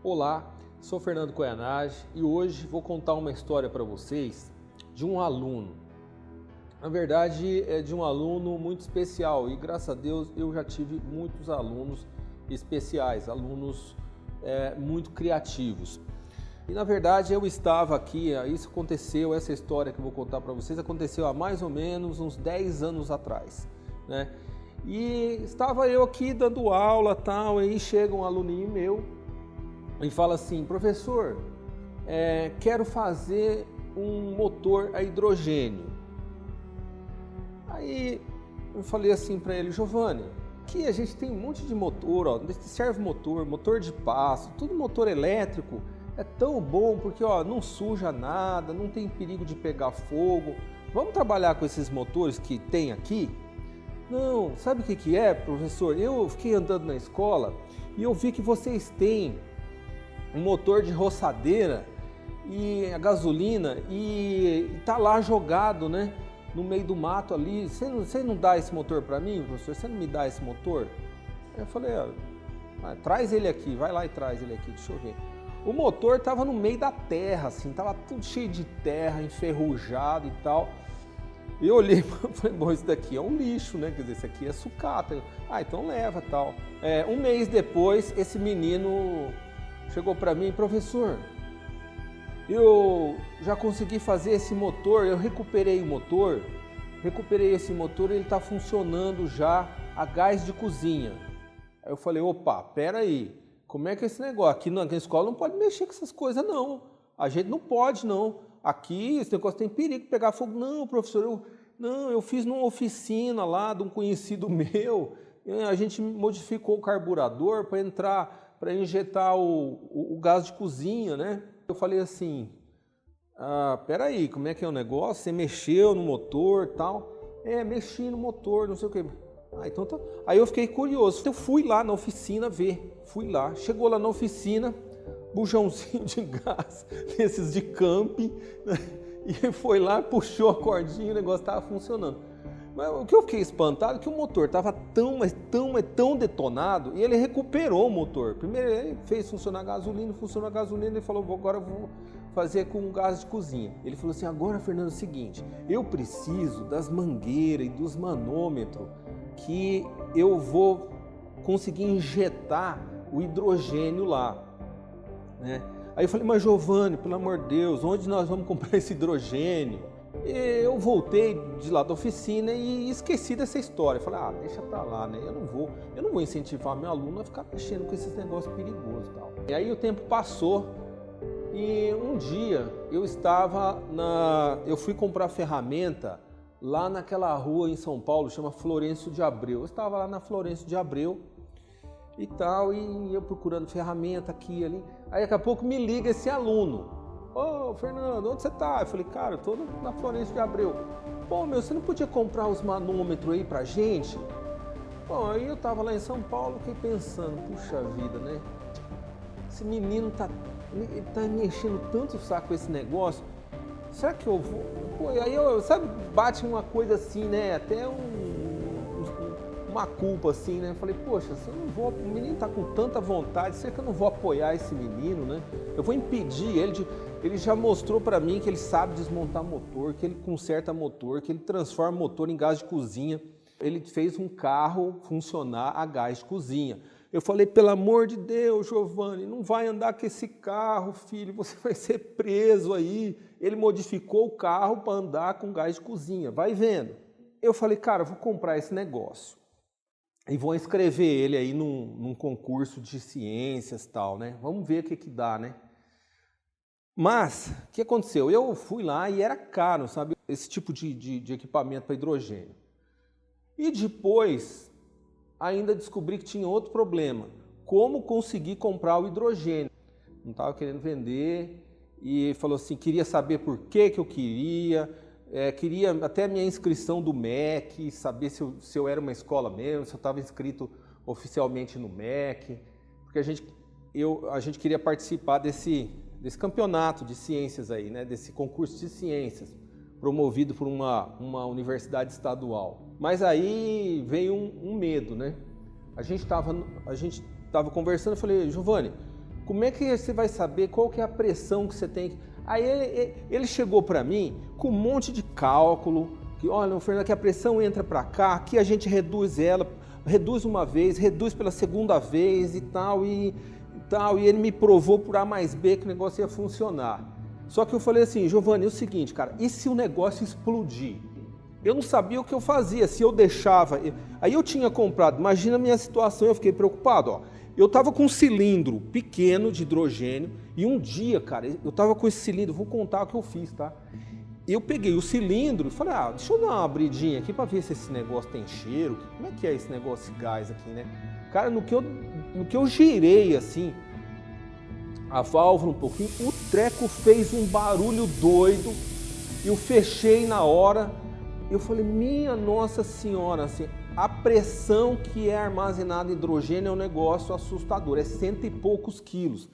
Olá, sou Fernando Koyanagi e hoje vou contar uma história para vocês de um aluno. Na verdade, é de um aluno muito especial e graças a Deus eu já tive muitos alunos especiais, alunos muito criativos. E na verdade eu estava aqui, isso aconteceu, essa história que eu vou contar para vocês aconteceu há mais ou menos uns 10 anos atrás, né? E estava eu aqui dando aula tal, e aí chega um aluninho meu e fala assim: professor, quero fazer um motor a hidrogênio. Aí eu falei assim para ele: Giovanni, aqui a gente tem um monte de motor, ó, serve motor de passo, tudo motor elétrico, é tão bom porque ó, não suja nada, não tem perigo de pegar fogo, vamos trabalhar com esses motores que tem aqui? Não, sabe o que é, professor? Eu fiquei andando na escola e eu vi que vocês têm um motor de roçadeira e a gasolina e tá lá jogado, né, no meio do mato ali. Você não dá esse motor para mim, professor? Você não me dá esse motor? Aí eu falei: traz ele aqui, vai lá e traz ele aqui, deixa eu ver. O motor tava no meio da terra, assim, tava tudo cheio de terra, enferrujado e tal. Eu olhei e falei: bom, isso daqui é um lixo, né? Quer dizer, isso aqui é sucata. Então leva tal. Um mês depois, esse menino chegou para mim: professor, eu já consegui fazer esse motor, eu recuperei esse motor, ele está funcionando já a gás de cozinha. Aí eu falei: opa, pera aí, como é que é esse negócio? Aqui na escola não pode mexer com essas coisas não, a gente não pode não, aqui esse negócio tem perigo de pegar fogo. Não, professor, eu fiz numa oficina lá de um conhecido meu, a gente modificou o carburador para injetar o gás de cozinha, né? Eu falei assim: peraí, como é que é o negócio? Você mexeu no motor e tal? Mexi no motor, não sei o que. Então tá. Aí eu fiquei curioso, eu fui lá na oficina ver, chegou lá na oficina, bujãozinho de gás, esses de camping, né? E foi lá, puxou a cordinha e o negócio estava funcionando. Mas o que eu fiquei espantado é que o motor estava tão detonado e ele recuperou o motor. Primeiro ele fez funcionar a gasolina, ele falou: agora eu vou fazer com gás de cozinha. Ele falou assim: agora, Fernando, é o seguinte, eu preciso das mangueiras e dos manômetros que eu vou conseguir injetar o hidrogênio lá, né? Aí eu falei: mas Giovanni, pelo amor de Deus, onde nós vamos comprar esse hidrogênio? Eu voltei de lá da oficina e esqueci dessa história. Falei: deixa pra lá, né? Eu não vou incentivar meu aluno a ficar mexendo com esses negócios perigosos e tal. E aí o tempo passou e um dia eu fui comprar ferramenta lá naquela rua em São Paulo, chama Florencio de Abreu. Eu estava lá na Florencio de Abreu e tal, e eu procurando ferramenta aqui e ali. Aí daqui a pouco me liga esse aluno: ô Fernando, onde você tá? Eu falei: cara, eu tô na Florencio de Abreu. Pô, você não podia comprar os manômetros aí pra gente? Bom, aí eu tava lá em São Paulo, fiquei pensando: puxa vida, né? Esse menino tá mexendo tanto o saco com esse negócio. Será que eu vou? Pô, aí sabe, bate uma coisa assim, né? Até uma culpa assim, né? Falei: poxa, se eu não vou, o menino tá com tanta vontade, será que eu não vou apoiar esse menino, né? Eu vou impedir ele já mostrou para mim que ele sabe desmontar motor, que ele conserta motor, que ele transforma motor em gás de cozinha. Ele fez um carro funcionar a gás de cozinha. Eu falei: pelo amor de Deus, Giovanni, não vai andar com esse carro, filho, você vai ser preso aí. Ele modificou o carro para andar com gás de cozinha, vai vendo. Eu falei: cara, eu vou comprar esse negócio e vou inscrever ele aí num concurso de ciências e tal, né? Vamos ver o que dá, né? Mas, o que aconteceu? Eu fui lá e era caro, sabe? Esse tipo de equipamento para hidrogênio. E depois, ainda descobri que tinha outro problema: como conseguir comprar o hidrogênio. Não estava querendo vender e falou assim, queria saber por que eu queria até a minha inscrição do MEC, saber se eu era uma escola mesmo, se eu estava inscrito oficialmente no MEC, porque a gente queria participar desse campeonato de ciências aí, né, desse concurso de ciências, promovido por uma universidade estadual. Mas aí veio um medo, né? A gente estava conversando, eu falei: Giovanni, Como é que você vai saber qual que é a pressão que você tem? Aí ele chegou para mim com um monte de cálculo, que olha, Fernando, que a pressão entra para cá, aqui a gente reduz ela, reduz uma vez, reduz pela segunda vez e tal, e ele me provou por A mais B que o negócio ia funcionar. Só que eu falei assim, Giovanni, é o seguinte, cara, e se o negócio explodir? Eu não sabia o que eu fazia, se eu deixava... Aí eu tinha comprado, imagina a minha situação, eu fiquei preocupado, ó. Eu estava com um cilindro pequeno de hidrogênio e um dia, cara, eu estava com esse cilindro, vou contar o que eu fiz, tá? Eu peguei o cilindro e falei, deixa eu dar uma abridinha aqui para ver se esse negócio tem cheiro, como é que é esse negócio de gás aqui, né? Cara, no que eu girei assim, a válvula um pouquinho, o treco fez um barulho doido, eu fechei na hora, eu falei, minha Nossa Senhora, assim, a pressão que é armazenada em hidrogênio é um negócio assustador, é 100 e poucos quilos.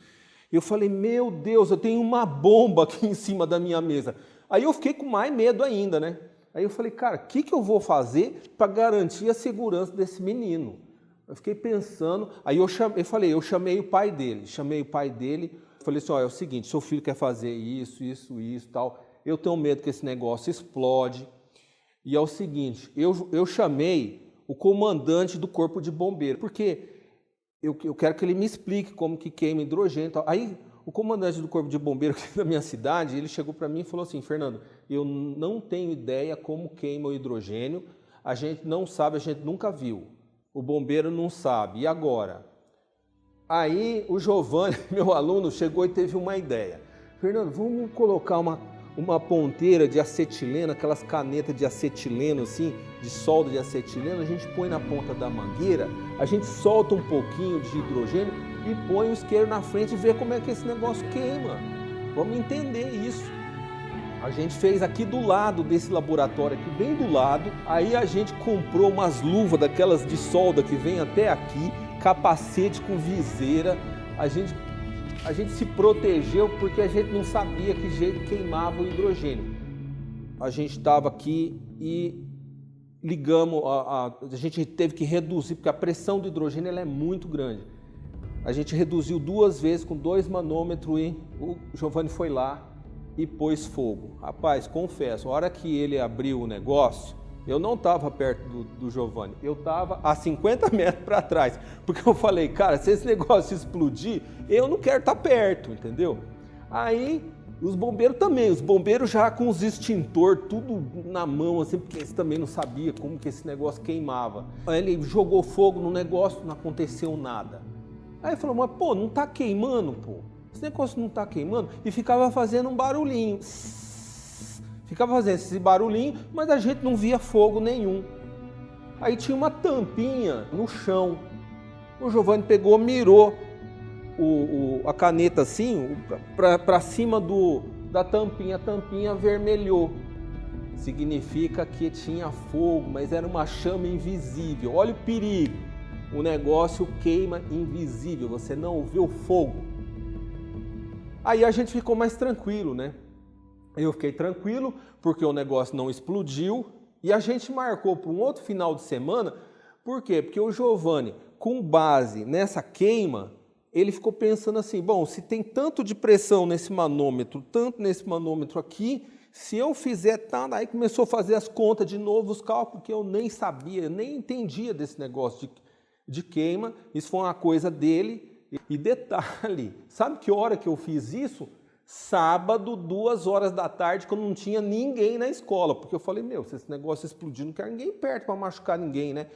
Eu falei, meu Deus, eu tenho uma bomba aqui em cima da minha mesa. Aí eu fiquei com mais medo ainda, né? Aí eu falei, cara, o que eu vou fazer para garantir a segurança desse menino? Eu fiquei pensando, aí eu chamei o pai dele, falei assim, ó, é o seguinte, seu filho quer fazer isso, tal, eu tenho medo que esse negócio explode, e é o seguinte, eu chamei o comandante do corpo de bombeiro, porque eu quero que ele me explique como que queima hidrogênio e tal. Aí o comandante do corpo de bombeiro aqui da minha cidade, ele chegou para mim e falou assim, Fernando, eu não tenho ideia como queima o hidrogênio, a gente não sabe, a gente nunca viu. O bombeiro não sabe, e agora? Aí o Giovanni, meu aluno, chegou e teve uma ideia. Fernando, vamos colocar uma ponteira de acetileno, aquelas canetas de acetileno assim, de solda de acetileno, a gente põe na ponta da mangueira, a gente solta um pouquinho de hidrogênio e põe o isqueiro na frente e vê como é que esse negócio queima. Vamos entender isso. A gente fez aqui do lado desse laboratório, aqui bem do lado, aí a gente comprou umas luvas daquelas de solda que vem até aqui, capacete com viseira, a gente se protegeu porque a gente não sabia que jeito queimava o hidrogênio. A gente estava aqui e ligamos, a gente teve que reduzir, porque a pressão do hidrogênio ela é muito grande. A gente reduziu 2 vezes com 2 manômetros e o Giovanni foi lá e pôs fogo. Rapaz, confesso, a hora que ele abriu o negócio, eu não estava perto do Giovanni, eu estava a 50 metros para trás, porque eu falei, cara, se esse negócio explodir, eu não quero estar perto, entendeu? Aí, os bombeiros também, os bombeiros já com os extintor, tudo na mão, assim, porque eles também não sabiam como que esse negócio queimava. Aí ele jogou fogo no negócio, não aconteceu nada. Aí ele falou, mas pô, não está queimando, pô. Esse negócio não está queimando, e ficava fazendo um barulhinho. Ficava fazendo esse barulhinho, mas a gente não via fogo nenhum. Aí tinha uma tampinha no chão. O Giovanni pegou, mirou a caneta assim, para cima da tampinha. A tampinha vermelhou. Significa que tinha fogo, mas era uma chama invisível. Olha o perigo. O negócio queima invisível, você não vê o fogo. Aí a gente ficou mais tranquilo, né? Eu fiquei tranquilo porque o negócio não explodiu e a gente marcou para um outro final de semana. Por quê? Porque o Giovanni, com base nessa queima, ele ficou pensando assim, bom, se tem tanto de pressão nesse manômetro, tanto nesse manômetro aqui, se eu fizer tanto, aí começou a fazer as contas de novo, os cálculos que eu nem sabia, eu nem entendia desse negócio de queima, isso foi uma coisa dele. E detalhe, sabe que hora que eu fiz isso? Sábado, 2 horas da tarde, quando não tinha ninguém na escola, porque eu falei, meu, se esse negócio explodir, não quero ninguém perto para machucar ninguém, né?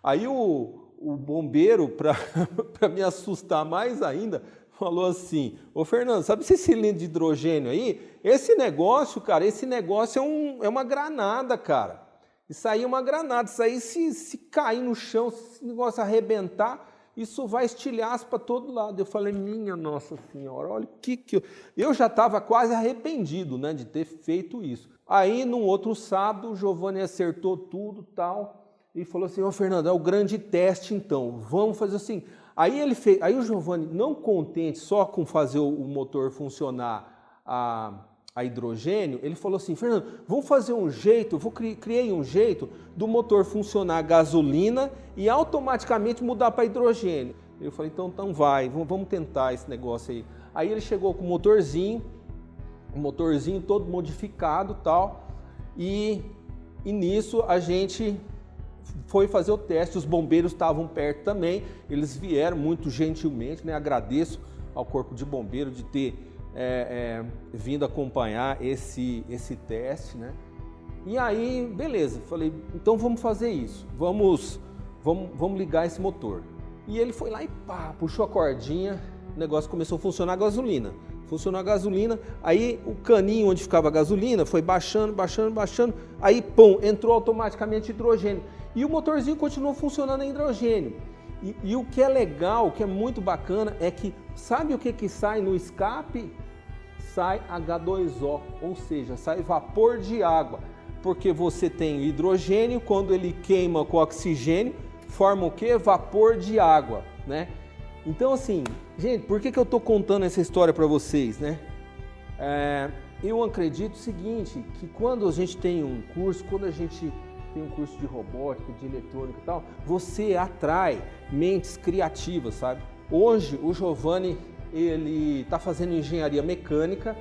Aí o bombeiro, para me assustar mais ainda, falou assim, ô Fernando, sabe esse cilindro de hidrogênio aí? Esse negócio, cara, é uma granada, cara. Isso aí é uma granada, isso aí se cair no chão, se esse negócio arrebentar, isso vai estilhaço para todo lado. Eu falei, minha Nossa Senhora, olha que eu já estava quase arrependido, né, de ter feito isso. Aí, num outro sábado, o Giovanni acertou tudo tal e falou assim, ô Fernando, é o grande teste então, vamos fazer assim. Aí o Giovanni, não contente só com fazer o motor funcionar a hidrogênio, ele falou assim, Fernando, vamos fazer um jeito, criei um jeito do motor funcionar a gasolina e automaticamente mudar para hidrogênio. Eu falei, então vai, vamos tentar esse negócio aí. Aí ele chegou com o motorzinho todo modificado e tal, e nisso a gente foi fazer o teste, os bombeiros estavam perto também, eles vieram muito gentilmente, né? Agradeço ao Corpo de Bombeiro de ter vindo acompanhar esse teste, né? E aí, beleza, falei, então vamos fazer isso, vamos ligar esse motor. E ele foi lá e pá, puxou a cordinha, o negócio começou a funcionar a gasolina. Funcionou a gasolina, aí o caninho onde ficava a gasolina foi baixando, aí pum, entrou automaticamente hidrogênio. E o motorzinho continuou funcionando em hidrogênio. E o que é legal, o que é muito bacana, é que sabe o que sai no escape? Sai H2O, ou seja, sai vapor de água. Porque você tem o hidrogênio, quando ele queima com oxigênio, forma o quê? Vapor de água, né? Então assim, gente, por que eu estou contando essa história para vocês, né? Eu acredito o seguinte, que quando a gente tem um curso, quando a gente tem um curso de robótica, de eletrônica e tal, você atrai mentes criativas, sabe? Hoje o Giovanni, ele está fazendo engenharia mecânica,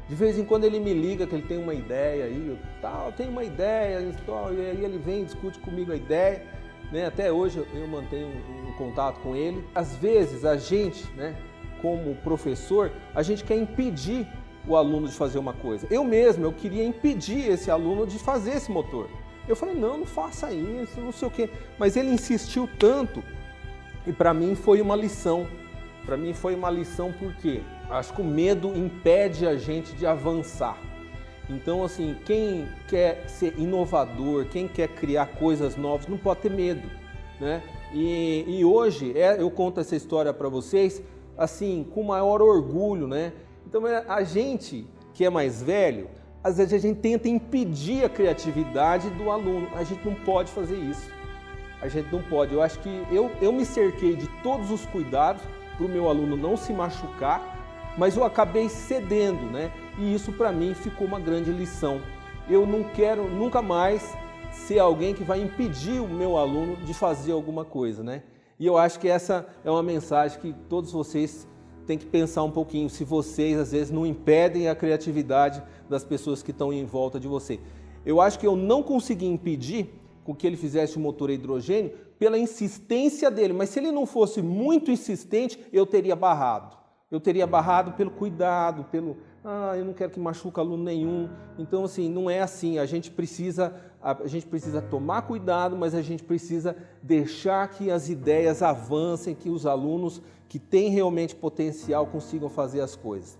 de vez em quando ele me liga que ele tem uma ideia aí, eu tenho uma ideia, e aí ele vem e discute comigo a ideia, né? Até hoje eu mantenho um contato com ele. Às vezes a gente, né, como professor, a gente quer impedir o aluno de fazer uma coisa. Eu queria impedir esse aluno de fazer esse motor. Eu falei, não faça isso, não sei o quê. Mas ele insistiu tanto e para mim foi uma lição. Para mim foi uma lição porque acho que o medo impede a gente de avançar. Então, assim, quem quer ser inovador, quem quer criar coisas novas, não pode ter medo, né? E hoje eu conto essa história para vocês, assim, com o maior orgulho, né? Então, a gente que é mais velho, às vezes a gente tenta impedir a criatividade do aluno. A gente não pode fazer isso. A gente não pode. Eu acho que eu me cerquei de todos os cuidados para o meu aluno não se machucar, mas eu acabei cedendo, né? E isso para mim ficou uma grande lição. Eu não quero nunca mais ser alguém que vai impedir o meu aluno de fazer alguma coisa, né? E eu acho que essa é uma mensagem que todos vocês têm que pensar um pouquinho, se vocês às vezes não impedem a criatividade das pessoas que estão em volta de você. Eu acho que eu não consegui impedir com que ele fizesse o motor a hidrogênio pela insistência dele, mas se ele não fosse muito insistente, eu teria barrado. Eu teria barrado pelo cuidado, eu não quero que machuque aluno nenhum. Então, assim, não é assim. A gente precisa tomar cuidado, mas a gente precisa deixar que as ideias avancem, que os alunos que têm realmente potencial consigam fazer as coisas.